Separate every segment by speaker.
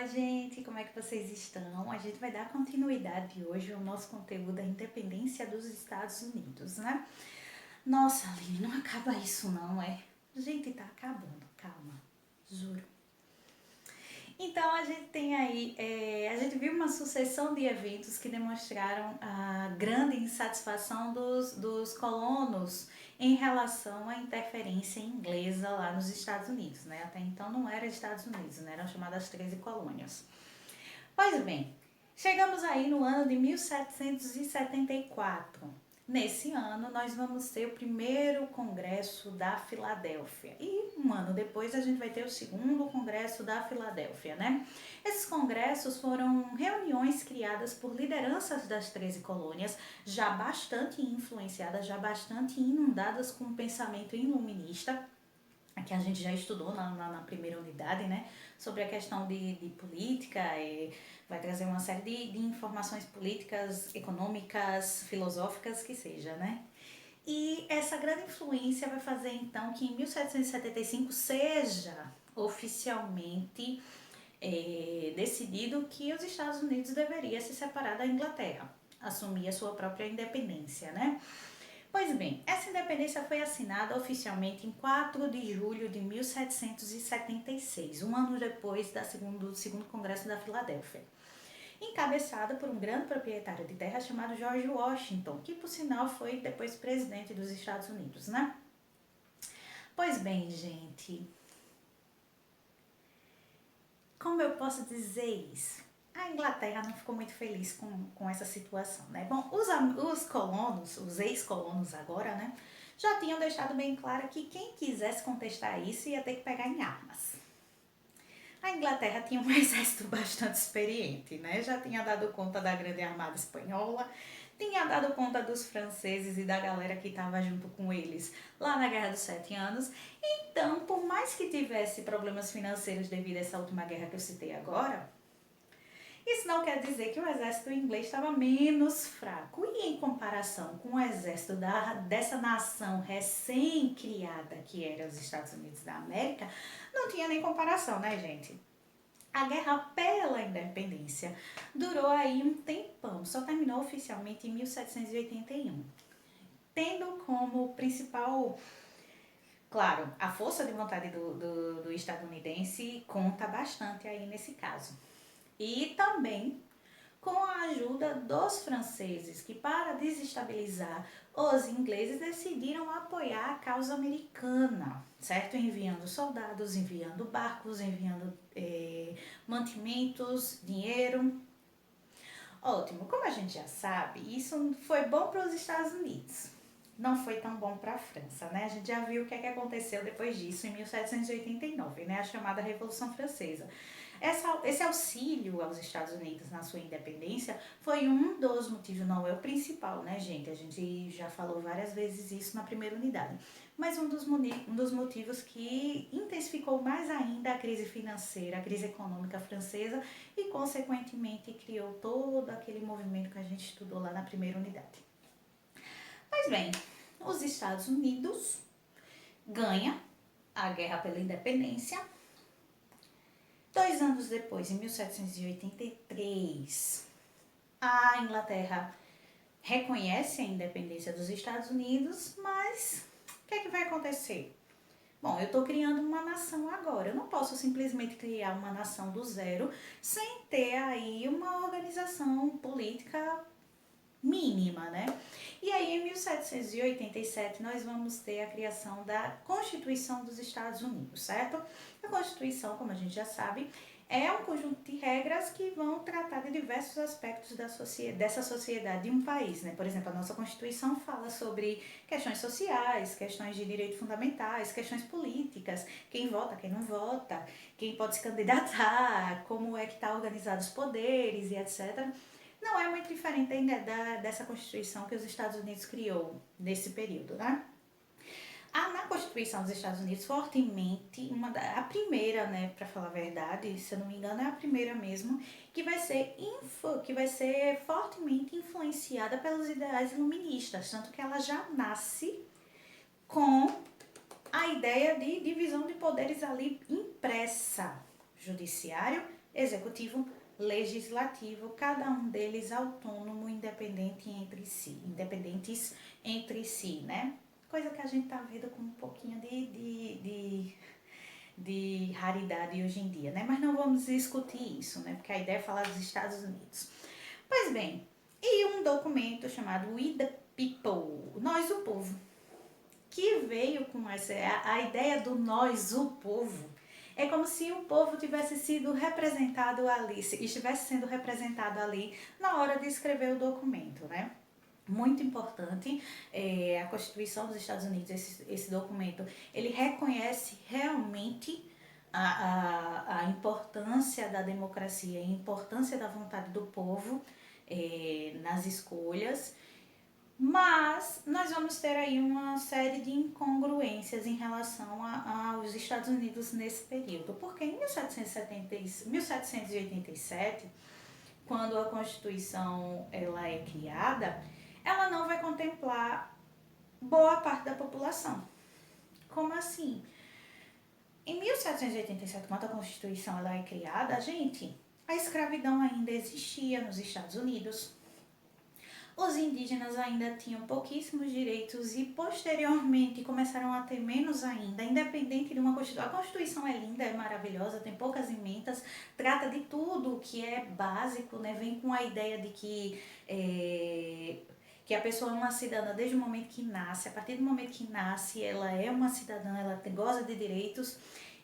Speaker 1: Olá, gente, como é que vocês estão? A gente vai dar continuidade hoje ao nosso conteúdo da independência dos Estados Unidos, né? Nossa, Aline, não acaba isso não, é? Gente, tá acabando, calma, juro. Então a gente tem aí, a gente viu uma sucessão de eventos que demonstraram a grande insatisfação dos colonos em relação à interferência inglesa lá nos Estados Unidos, né? Até então não era Estados Unidos, né? Eram chamadas 13 colônias. Pois bem, chegamos aí no ano de 1774. Nesse ano, nós vamos ter o primeiro Congresso da Filadélfia. E um ano depois, a gente vai ter o segundo Congresso da Filadélfia, né? Esses congressos foram reuniões criadas por lideranças das 13 colônias, já bastante influenciadas, já bastante inundadas com o pensamento iluminista, que a gente já estudou na primeira unidade, né, sobre a questão de política, e vai trazer uma série de informações políticas, econômicas, filosóficas, que seja, né. E essa grande influência vai fazer, então, que em 1775 seja oficialmente decidido que os Estados Unidos deveriam se separar da Inglaterra, assumir a sua própria independência, né. Pois bem, essa independência foi assinada oficialmente em 4 de julho de 1776, um ano depois do segundo Congresso da Filadélfia, encabeçada por um grande proprietário de terra chamado George Washington, que por sinal foi depois presidente dos Estados Unidos, né? Pois bem, gente, como eu posso dizer isso? A Inglaterra não ficou muito feliz com essa situação, né? Bom, os colonos, os ex-colonos agora, né, já tinham deixado bem claro que quem quisesse contestar isso ia ter que pegar em armas. A Inglaterra tinha um exército bastante experiente, né? Já tinha dado conta da grande armada espanhola, tinha dado conta dos franceses e da galera que estava junto com eles lá na Guerra dos Sete Anos. Então, por mais que tivesse problemas financeiros devido a essa última guerra que eu citei agora, isso não quer dizer que o exército inglês estava menos fraco. E em comparação com o exército dessa nação recém-criada que era os Estados Unidos da América, não tinha nem comparação, né, gente? A guerra pela independência durou aí um tempão, só terminou oficialmente em 1781, tendo como principal, claro, a força de vontade do estadunidense conta bastante aí nesse caso. E também com a ajuda dos franceses, que para desestabilizar os ingleses decidiram apoiar a causa americana, certo? Enviando soldados, enviando barcos, enviando mantimentos, dinheiro. Ótimo, como a gente já sabe, isso foi bom para os Estados Unidos. Não foi tão bom para a França, né? A gente já viu o que aconteceu depois disso, em 1789, né? A chamada Revolução Francesa. Esse auxílio aos Estados Unidos na sua independência foi um dos motivos, não é o principal, né, gente? A gente já falou várias vezes isso na primeira unidade. Mas um dos motivos que intensificou mais ainda a crise financeira, a crise econômica francesa e, consequentemente, criou todo aquele movimento que a gente estudou lá na primeira unidade. Pois bem, os Estados Unidos ganham a guerra pela independência. 2 anos depois, em 1783, a Inglaterra reconhece a independência dos Estados Unidos, mas o que é que vai acontecer? Bom, eu estou criando uma nação agora. Eu não posso simplesmente criar uma nação do zero sem ter aí uma organização política mínima, né? E aí, em 1787, nós vamos ter a criação da Constituição dos Estados Unidos, certo? A Constituição, como a gente já sabe, é um conjunto de regras que vão tratar de diversos aspectos dessa sociedade de um país, né? Por exemplo, a nossa Constituição fala sobre questões sociais, questões de direitos fundamentais, questões políticas, quem vota, quem não vota, quem pode se candidatar, como é que está organizados os poderes e etc. Não é muito diferente ainda dessa Constituição que os Estados Unidos criou nesse período, né? Na Constituição dos Estados Unidos, fortemente, a primeira, né, para falar a verdade, se eu não me engano, é a primeira mesmo, que vai ser fortemente influenciada pelos ideais iluministas, tanto que ela já nasce com a ideia de divisão de poderes ali impressa: judiciário, executivo, legislativo, cada um deles autônomo, independentes entre si, né? Coisa que a gente tá vendo com um pouquinho de raridade hoje em dia, né? Mas não vamos discutir isso, né? Porque a ideia é falar dos Estados Unidos. Pois bem, e um documento chamado We the People, Nós o Povo, que veio com a ideia do nós o povo. É como se o povo tivesse sido representado ali, estivesse sendo representado ali na hora de escrever o documento, né? Muito importante, a Constituição dos Estados Unidos, esse documento, ele reconhece realmente a importância da democracia, a importância da vontade do povo nas escolhas, mas nós vamos ter aí uma série de incongruências em relação aos Estados Unidos nesse período, porque em 1787, quando a Constituição ela é criada, ela não vai contemplar boa parte da população. Como assim? Em 1787, quando a Constituição ela é criada, a escravidão ainda existia nos Estados Unidos. Os indígenas ainda tinham pouquíssimos direitos e posteriormente começaram a ter menos ainda, independente de uma Constituição. A Constituição é linda, é maravilhosa, tem poucas emendas, trata de tudo que é básico, né? Vem com a ideia de que a pessoa é uma cidadã desde o momento que nasce. A partir do momento que nasce, ela é uma cidadã, ela goza de direitos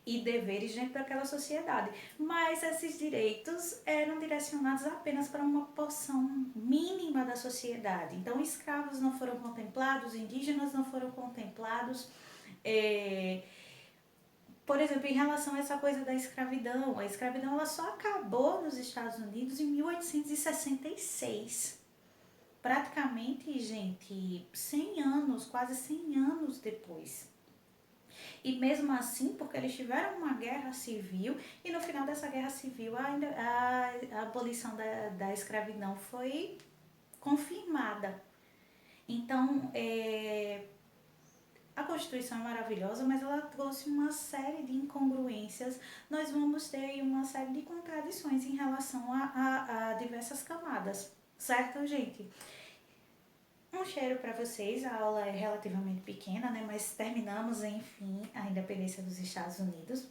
Speaker 1: e deveres dentro daquela sociedade. Mas esses direitos eram direcionados apenas para uma porção mínima da sociedade. Então, escravos não foram contemplados, indígenas não foram contemplados. Por exemplo, em relação a essa coisa da escravidão, a escravidão ela só acabou nos Estados Unidos em 1866. Praticamente, 100 anos, quase 100 anos depois. E mesmo assim, porque eles tiveram uma guerra civil e no final dessa guerra civil a abolição da escravidão foi confirmada. Então, a Constituição é maravilhosa, mas ela trouxe uma série de incongruências. Nós vamos ter uma série de contradições em relação a diversas camadas, certo, gente? Um cheiro para vocês, a aula é relativamente pequena, né? Mas terminamos, enfim, a independência dos Estados Unidos.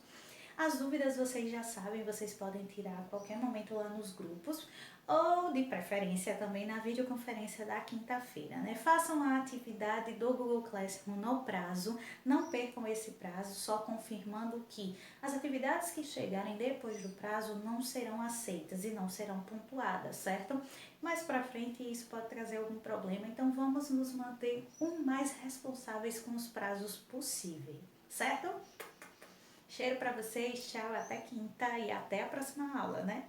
Speaker 1: As dúvidas vocês já sabem, vocês podem tirar a qualquer momento lá nos grupos ou de preferência também na videoconferência da quinta-feira, né? Façam a atividade do Google Classroom no prazo, não percam esse prazo, só confirmando que as atividades que chegarem depois do prazo não serão aceitas e não serão pontuadas, certo? Mais pra frente isso pode trazer algum problema, então vamos nos manter o mais responsáveis com os prazos possíveis, certo? Cheiro pra vocês, tchau, até quinta e até a próxima aula, né?